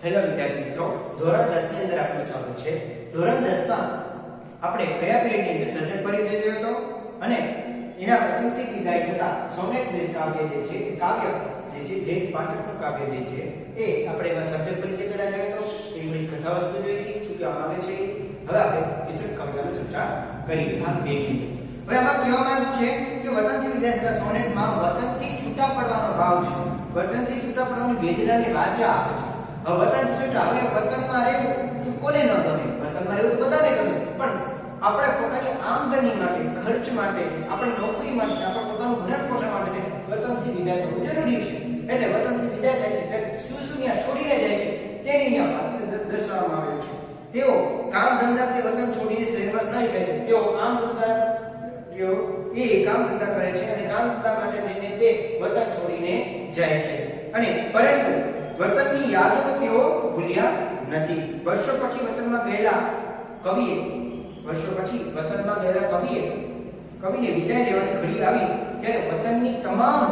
Hello વિદ્યાર્થી મિત્રો, ધોરણ 10 ની અંદર આપનું સ્વાગત છે। ધોરણ 10 માં આપણે કયા પીરિયડની અંદર સર્જન પરિચય જોયો હતો અને એના પ્રથમથી વિદાય થતા સોનેટ જે કાવ્ય જે છે કાવ્ય જે છે જે પાઠકનું કાવ્ય જે છે એ આપણે એમાં સર્જન પરિચય પહેલા જોયો હતો, એની થોડી કથા વસ્તુ જોઈ હતી, શું કહેવા માંગે છે। હવે આપણે વિસ્તૃત કવિતાની ચર્ચા કરીએ ભાગ 2 ની। હવે આમાં કહેવામાં આવ્યું છે કે વતનથી વિદાય થતા સોનેટમાં વતનથી છૂટા પડવાનો ભાવ છે, વતનથી છૂટા પડવાની વેદનાની વાચા આપે છે। હવે વતનથી છૂટા, હવે વતનમાં રહેવું તો કોને ન ગમે? વતનમાં રહેવું તો બધાને ગમે, પણ આપણે પોતાની આમદની માટે, ખર્ચ માટે, આપણે નોકરી માટે, આપણે પોતાનું ભરણ પોષણ માટે વતનથી વિદાય થવું જરૂરી છે। એટલે વતનથી વિદાય થાય છે ત્યારે શું ત્યાં છોડીને જાય છે તેની અહીંયા વાત દર્શાવવામાં આવ્યું છે। તેઓ કામ ધંધાથી વતન છોડીને શહેરમાં સ્થાયી થાય છે। તેઓ કામ ધંધા કરે છે અને કામ ધંધા માટે થઈને તે વતન છોડીને જાય છે, અને પરંતુ વતનની યાદો તેઓ ભૂલ્યા નથી। વર્ષો પછી વતનમાં ગયેલા કવિને વિદાય લેવાની ઘડી આવી ત્યારે વતનની તમામ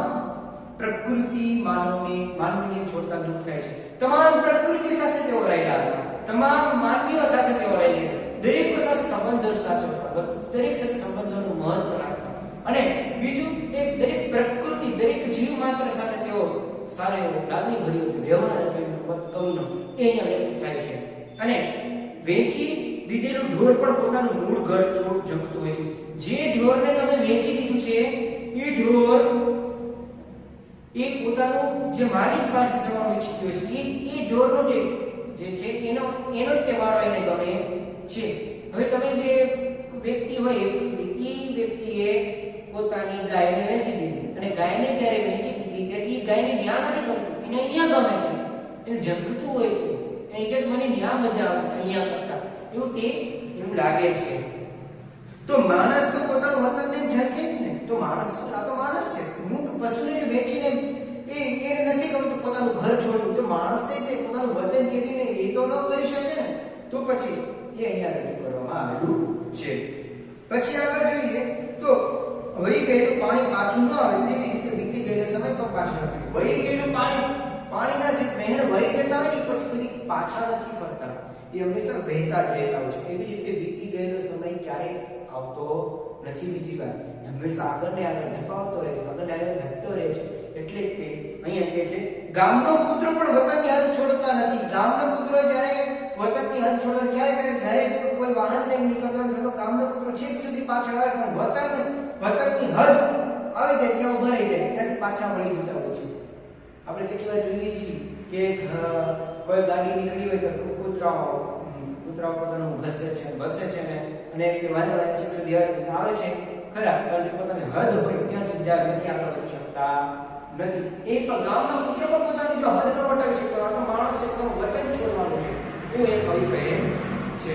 પ્રકૃતિ માનવીને છોડતા દુઃખ થાય છે। તમામ પ્રકૃતિ સાથે તેઓ રહેલા હતા, તમામ માનવીઓ સાથે તેઓ રહેલા, દરેક સાથે સંબંધો સાચવતા, દરેક સાથે સંબંધોનું મહત્વ રાખતા, અને બીજું એક દરેક પ્રકૃતિ, દરેક જીવ માત્ર સાથે તેઓ સારો એવો લાગણી ભર્યો છે વ્યવહાર કવિનો એ અહીંયા વ્યક્ત થાય છે। અને વેચી દીધેલું ઢોર પણ પોતાનું મૂળ ઘર છોડ ઝંખતું હોય છે। જે ઢોરને તમે વેચી દીધું છે એ ઢોર એ પોતાનું જે માલિક પાસે જવાનું ઈચ્છતું હોય છે, એ ઢોરનો જે છે એનો જ તહેવારો એને ગમે છે। હવે તમે જે વ્યક્તિ હોય એ વ્યક્તિએ પોતાની ગાયને વેચી દીધી, અને ગાયને જ્યારે વેચી દીધી ત્યારે એ ગાયને ન્યા નથી ગમતું, એને અહીંયા ગમે છે, એને ઝંખતું હોય છે, એને જે મને ન્યા મજા આવે અહીંયા કરતા એવું લાગે છે। તો માણસ તો પોતાનું વતનને ઝંખે ને, તો માણસ આ તો માણસ છે, મૂક પશુને વેચીને એને નથી ગમતું પોતાનું ઘર છોડવું, તો માણસે તે પોતાનું વતન ત્યજીને એ તો ન કરી શકે ને, તો પછી એ અહીંયા રજૂ કરવામાં આવેલું છે। પછી આગળ જોઈએ તો વહી ગયેલું પાણી પાછું ન આવે તેવી રીતે વીતી ગયેલો સમય પણ પાછો નથી। વહી ગયેલું પાણીના જે વહેણ વહી જતા હોય ને પછી કદી પાછા નથી ફરતા, એ હંમેશા વહેતા જ રહેતા હોય છે। એવી રીતે વીતી ગયેલો સમય ક્યારેય આવતો નથી બીજી વાર, હંમેશા આગળ ને આગળ ધપાવતો રહે છે, આગળ ને આગળ ધપતો રહે છે। એટલે તે અહીંયા કહે છે ગામનો પુત્ર પણ વતનની હદ છોડતા નથી। ગામનો પુત્ર જ્યારે વતનની હદ છોડતા ક્યારે જ્યારે કોઈ વાહન લઈને નીકળતો હોય તો ગામનો પુત્ર છેક સુધી પાછળ આવે, પણ વતનની હદ આવી જાય ત્યાં ઉભા રહી જાય, ત્યાંથી પાછા વળી જતા હોય છે। આપણે કેટલી વાર જોઈએ છીએ કે કોઈ ગાડી નીકળી હોય તો કૂતરાઓ પોતાનું ઘસે છે ને, અને તે વાજવાળા છેક સુધી આવે છે ખરા, પરંતુ પોતાની હદ હોય ત્યાં સુધી જાય નથી આગળ વધી શકતા નથી। એ પણ ગામના પુત્ર પણ પોતાની જો હદ ન વટાવી શકતો, આ તો માણસ છે તો વતન છોડવાનું છે એવું એ કવિ કહે છે।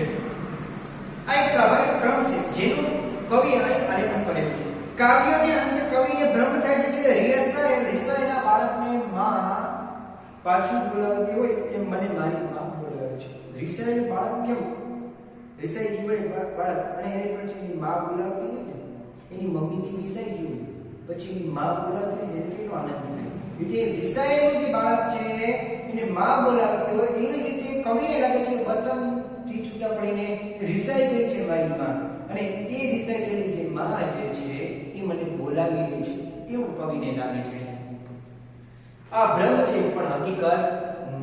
આ એક સ્વાભાવિક ક્રમ છે જેનું કવિ અહીં આલેખન કરેલું છે। કાવ્યને અંતે કવિને ભ્રમ થાય છે કે રિસાયેલા બાળકને માં પાછું બોલાવતી હોય એમ મને મારી માં બોલાવે છે। રિસાયેલું બાળક કેમ રિસાઈ ગયું હોય બાળક, અને એને પછી એની માં બોલાવતી હોય ને, એની મમ્મીથી રિસાઈ ગયું પછી એની માં બોલાવતી હોય એને કેટલો આનંદ થાય। એટલે રિસાયેલું જે બાળક છે એને માં બોલાવતી હોય એવી રીતે કવિને લાગે છે વતનથી છૂટા પડીને રિસાઈ ગઈ છે મારી માં, અને એ રિસાઈ ગયેલી જે માં જે છે એ મને બોલાવી રહી છે એવું કવિને લાગે છે। આ ભ્રમ છે પણ હકીકત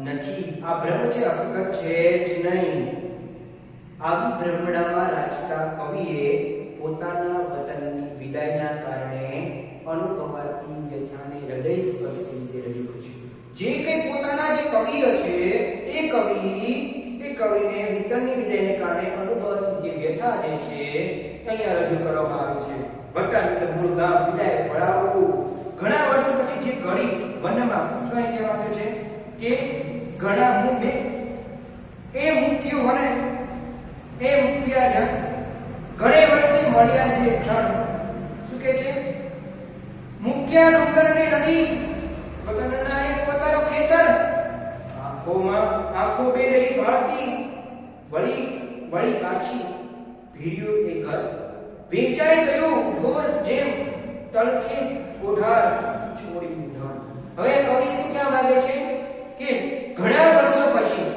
નથી, આ ભ્રમ છે હકીકત છે જ નહીં। આવી ભ્રમણામાં રાજતા કવિએ પોતાના વતનની વિદાયના કારણે અનુભવાતી વ્યથાને હૃદય સ્પર્શી રીતે રજૂ કરી છે। જે કંઈ પોતાના જે કવિઓ છે એ કવિને વતનની વિદાયને કારણે અનુભવાતી જે વ્યથા જે છે અહીંયા રજૂ કરવામાં આવી છે। વતન એટલે મૂળ ગામ, વિદાય પડાવવું, ઘણા વર્ષો પછી જે ઘડી વનમાં શું કહેવાય છે કે ઘણા મુંબે એ મુક્યો વને એ મુક્યા જન ઘણે વર્ષે મળ્યા જે ક્ષણ, શું કહે છે મુક્યા ડુંગરની નદી વતનના એક પોતાનો ખેતર, આંખો બે રહી ભાળતી વળી પાછી ભીડ્યું એ ઘર, વેચાઈ ગયું ઢોર જેમ તલખે કોઠાર છોડી ધન। હવે કવિ શું કહેવા માંગે છે કે ઘણા વર્ષો પછી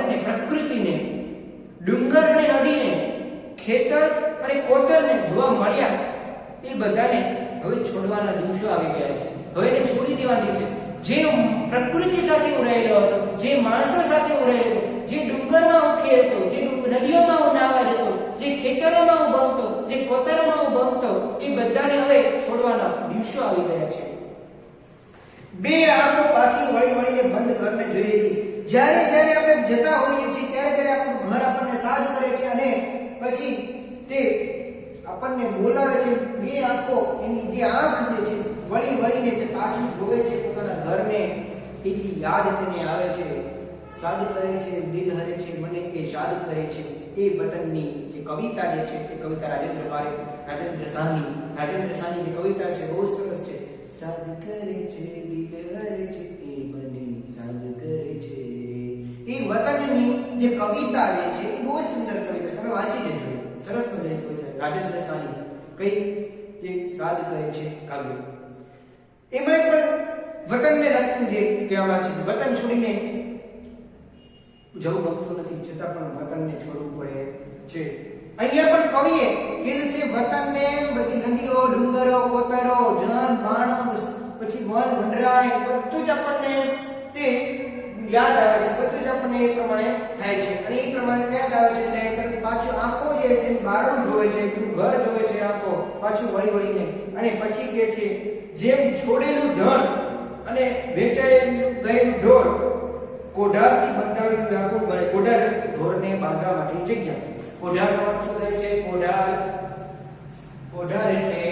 વનને, પ્રકૃતિને, ડુંગર અને નદીને, ખેતર અને કોતરને જોવા મળ્યા એ બધાને હવે છોડવાના દિવસો આવી ગયા છે. હવે એને છોડી દેવાની છે. જે પ્રકૃતિ સાથે હું રહેલો હતો, જે માણસો સાથે હું રહેલો, જે ડુંગરમાં હું ખેડતો, જે નદીઓમાં હું નાહવા જતો, જે ખેતરોમાં હું ભમતો, જે કોતરોમાં હું ભમતો, એ બધાને હવે છોડવાના દિવસો આવી ગયા છે. બે આંખો પાછી વળી વળીને બંધ ઘરને જોઈએ છે. જ્યારે જ્યારે આપણે જતા હોઈએ છીએ ત્યારે ત્યારે આપણું ઘર આપણને સાજ કરે છે અને પછી તે આપણને બોલાવે છે. બે આંખો, એની જે આંખ જે છે વળી વળીને તે પાછું જોવે છે પોતાના ઘરને. એની યાદ તેને આવે છે, સાદ કરે છે, દિલ હરે છે, મને એ શાદ કરે છે. એ વતનની જે કવિતા જે છે એ કવિતા રાજેન્દ્ર સાહની જે કવિતા છે બહુ સરસ છે. સાદ કરે છે, દિલ હરે છે, એ મને સાદ કરે છે. એ વતનની જે કવિતા જે છે એ બહુ સુંદર કવિતા છે. તમે વાંચી લેજો, સરસ મજાની કવિતા રાજેન્દ્ર સાહની. કઈ જે સાદ કરે છે કાવ્ય, એમાં પણ વતનને લગતું જે કહેવામાં છે. વતન છોડીને જવું ગમતું નથી, છતાં પણ વતનને છોડવું પડે છે. અહીંયા પણ કવિએ કીધું છે વતનને બધી નદીઓ, ડુંગરો, કોતરો, જન, માણસ, પછી વન, વનરાય બધું જ આપણને તે યાદ આવે છે. બધું જ આપણને એ પ્રમાણે થાય છે અને એ પ્રમાણે યાદ આવે છે. એટલે પાછું આંખો જે છે બારણું જોવે છે, ઘર જોવે છે આંખો પાછું વળી વળીને. અને પછી કે છે જેમ છોડેલું ધન અને વેચાયેલું ગયેલું ઢોર કોઢારથી બંધાવેલું વ્યાકુળ બને. કોઢાર ઢોરને બાંધવા માટેની જગ્યા. કોઢારનો અર્થ શું થાય છે? કોઢાર એટલે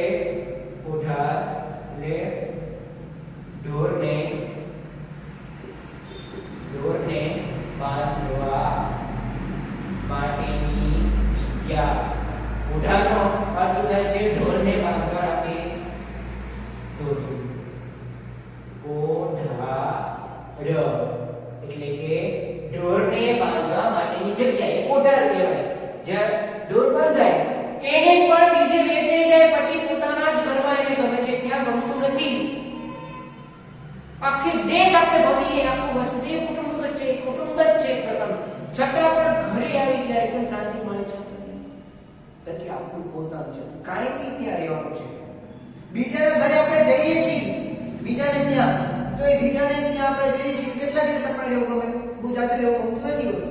ઢોરને બાંધવા માટેની જગ્યા. કોઢારનો અર્થ શું થાય છે? ઢોરને બાંધવા માટે. કોઢાર એટલે કે ઢોરને બાંધવા માટેની જગ્યા, એ કોઢાર કહેવાય. જ્યાં ઢોર બંધાય એને પણ બીજે વેચાઈ જાય પછી પોતાના જ ઘરમાં એને ગમે છે ત્યાં ગમતું નથી. આખી દેશ આપણે ભણીએ, આખું વસુદેવ કુટુંબ જ છે, કુટુંબ જ છે પ્રકારનું, છતાં પણ ઘરે આવી જાય એકદમ શાંતિ મળે છે. તો કે આપણું પોતાનું છે, કાંઈ બી ત્યાં રહેવાનું છે. બીજાના ઘરે આપણે જઈએ છીએ, બીજાને ત્યાં, તો એ બીજાને ત્યાં આપણે જઈએ છીએ, કેટલા દિવસ આપણે રહેવું ગમે? ગુજરાત રહેવું ગમતું નથી હોતું.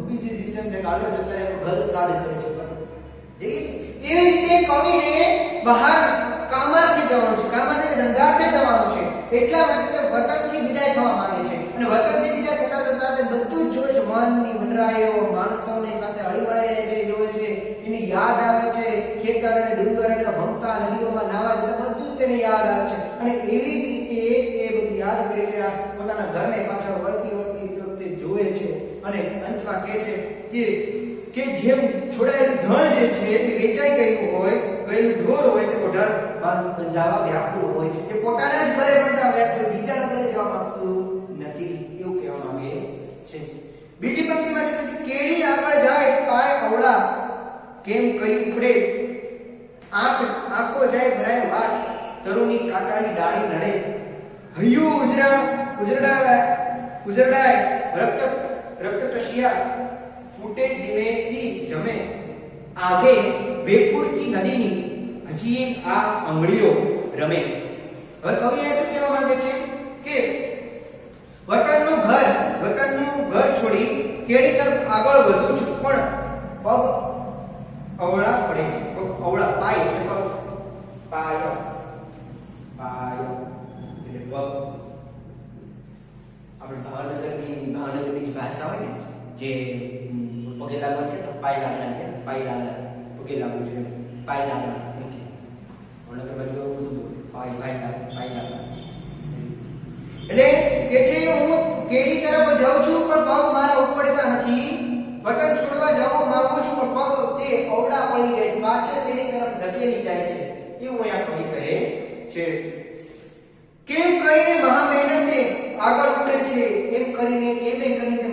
બીજી દિશામાં ગાડો જતા રહે, ઘર સાદ કરે છે. એવી રીતે કવિને બહાર કામારથી જવાનું છે, કામારથી ધંધાર્થે જવાનું છે. એટલા માટે વતનથી વિદાય થવા માંગે છે અને વતનથી વિદાય થતા થતા બધું જ જોવે છે. વનની વનરાયો, માણસોની સાથે હળીમળાઈ રહે છે, જોવે છે, એની યાદ આવે છે. ખેતર અને ડુંગર અને ભમતા નદીઓમાં નાવા જતા બધું જ તેને યાદ આવે છે અને એવી જ રીતે એ બધું યાદ કરી છે. પોતાના ઘરને પાછળ વળતી વખતે જોવે છે અને અંતમાં કહે છે કે જેમ છોડાયેલું ધન જે છે એ વેચાઈ ગયું હોય, ગયેલું ઢોર હોય તે કોઢાર બંધાવા વ્યાકુળ હોય છે. તે પોતાના જ ઘરે બંધાવા વ્યાકુળ, બીજાના ઘરે જવા માંગતું નથી, એવું કહેવા માંગે છે. બીજી પંક્તિમાં છે કેડી આગળ જાય પાય અવળા, કેમ કરી ઉપડે આંખો જાય ભરાય વાટ, તરુની કાટાળી ડાળી નડે, હૈયું ઉજરડાય રક્ત ટશિયા ફૂટે ધીમેથી જમે, આગે વેપુરથી નદીની હજી આ આંગળીઓ રમે. હવે કવિ એ શું કહેવા માંગે છે કે વતનનું ઘર છોડી કેડી તરફ આગળ વધું છું, પણ પગ અવળા પડે છે. પગ અવળા, પાય એટલે પગ, પાયો એટલે પગ. આપણે ભાવનગરની ભાષા હોય ને, જે પગે લાગવા કે પાય લાગણા પગે લાગવું છે, પાય લાગણા ઓકે. ભાવનગર બાજુ પાય લાગણા એટલે કે છે હું કેડી તરફ જાઉં છું પણ પગ મારા ઉપડતા નથી. વતન છોડવા જવા માંગુ છું પણ પગ તે અવળા પડી જાય છે, પાછળ તેની તરફ ધકેલી જાય છે, એવું અહીંયા કવિ કહે છે. કેમ કરીને મહા મહેનતે આગળ ઉતરે છે, એમ કરીને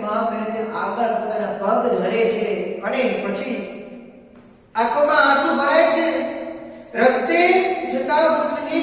મહા મહેનતે આગળ પોતાના પગ ધરે છે અને પછી આંખોમાં આંસુ ભરાય છે. રસ્તે જતા વૃક્ષની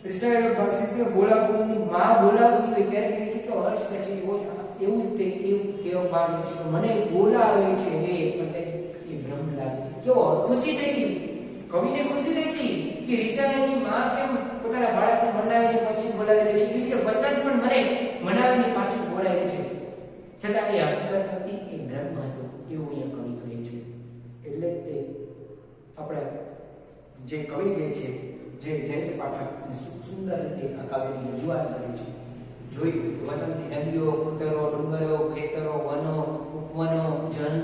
રિસાયેલો ભાગ છે બોલાવવાની માં બોલાવતી હોય ત્યારે તેને કેટલો હર્ષ થાય છે એવું જ તે એવું કેવો ભાગ છે કે મને બોલાવે છે એ પણ એ ભ્રમ લાગે છે કેવો ખુશી થઈ ગઈ કવિને ખુશી થઈ ગઈ કે રિસાયેલી માં કેમ પોતાના બાળકને મનાવીને પછી બોલાવી લે છે કે વતન પણ મને મનાવીને પાછું બોલાવે છે છતાં એ હકીકત નથી એ ભ્રમ હતો એવું અહીંયા કવિ કહે છે એટલે તે આપણે જે કવિ જે છે જે જયંત પાઠક સુંદર રીતે આ કાવ્યની રજૂઆત કરી છે જોઈ વતનથી નદીઓ કુતરો ડુંગરો ખેતરો વનો ઉપવનો જન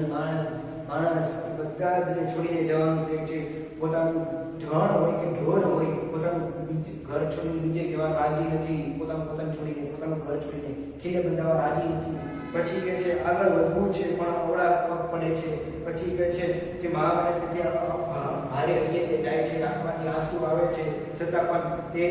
માણસ બધા જ છોડીને જવાનું છે પોતાનું ધણ હોય કે ઢોર હોય પોતાનું ઘર છોડીને બીજે જવા રાજી નથી પોતાનું છોડીને પોતાનું ઘર છોડીને ખીલે બંધાવા રાજી નથી પછી કે છે આગળ વધવું છે પણ ઓળા પગ પડે છે પછી કે છે કે મહાભારત ત્યાં ભારે હૈયે તે જાય છે આંખમાંથી આંસુ આવે છે છતાં પણ તે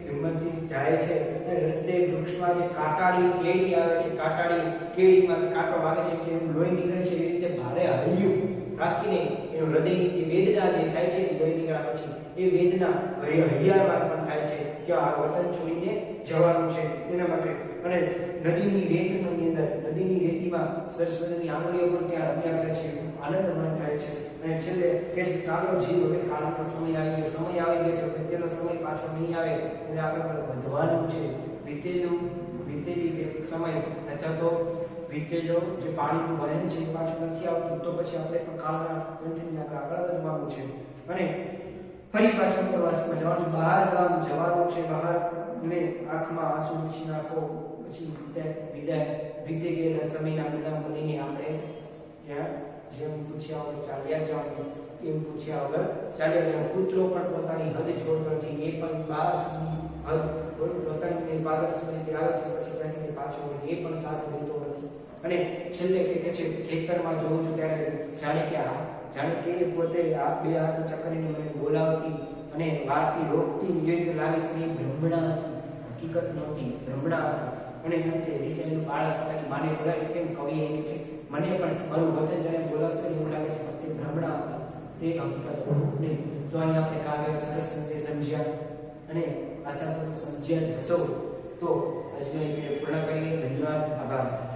હિંમતથી જાય છે અને રસ્તે વૃક્ષમાં જે કાંટાળી કેળી આવે છે કાંટાળી કેળીમાંથી કાંટો વાગે છે કે લોહી નીકળે છે એ રીતે ભારે હૈયું રાખીને એનું હૃદયની વેદના જે થાય છે લોહી નીકળ્યા પછી એ વેદના હૈયામાં પણ થાય છે કે આ વતન છોડીને જવાનું છે એના માટે અને નદીની રેતની અંદર નદીની રેતીમાં સરસ્વતીની આંગળીઓ પણ ત્યાં રમ્યા કરે છે આનંદમય થાય છે અને છેલ્લે કે ચાલો જીવ હવે કાળનો સમય આવી ગયો છે તેનો સમય પાછો નહીં આવે એટલે આપણે વધવાનું છે વીતેલી સમય અથવા તો વીતેલો જે પાણીનું વહેણ છે એ પાછું નથી આવતું તો પછી આપણે પણ કાળના પંથની આગળ વધવાનું છે અને ફરી પાછું પ્રવાસમાં જવાનું છે બહાર ગામ જવાનું છે બહાર ને આંખમાં આંસુ લૂછી નાખો પછી વીતે ગયેલા સમયના ગુલામ બનીને આપણે ત્યાં જેમ પૂછ્યા વગર ચાલ્યા જવાનું એમ પૂછ્યા વગર ચાલ્યા જવાનું કૂતરો પણ પોતાની હદ છોડતો નથી એ પણ બહાર સુધી હદ પોતાની બાગર સુધી આવે છે પછી ત્યાંથી પાછો એ પણ સાથ લેતો નથી અને છેલ્લે કે છે ખેતરમાં જોઉં છું ત્યારે જાણે કે પોતે આ બે હાથ ઊંચા કરીને મને બોલાવતી અને વારતી રોકતી એ રીતે લાગે છે એ ભ્રમણા હકીકત નહોતી ભ્રમણા અને અંતે રિસાયેલું બાળક પોતાની માને બોલાવે એમ કવિ એમ કે છે મને પણ મારું વતન જ્યારે બોલાવતો એવું લાગે છે તે ભ્રમણા હતા તે હકીકત નહીં જો અહીં આપણે કાવ્ય સરસ રીતે સમજ્યા અને આશાપૂર્વક સમજ્યા હશો તો આજનો વિડીયો પૂર્ણ કરીએ ધન્યવાદ આભાર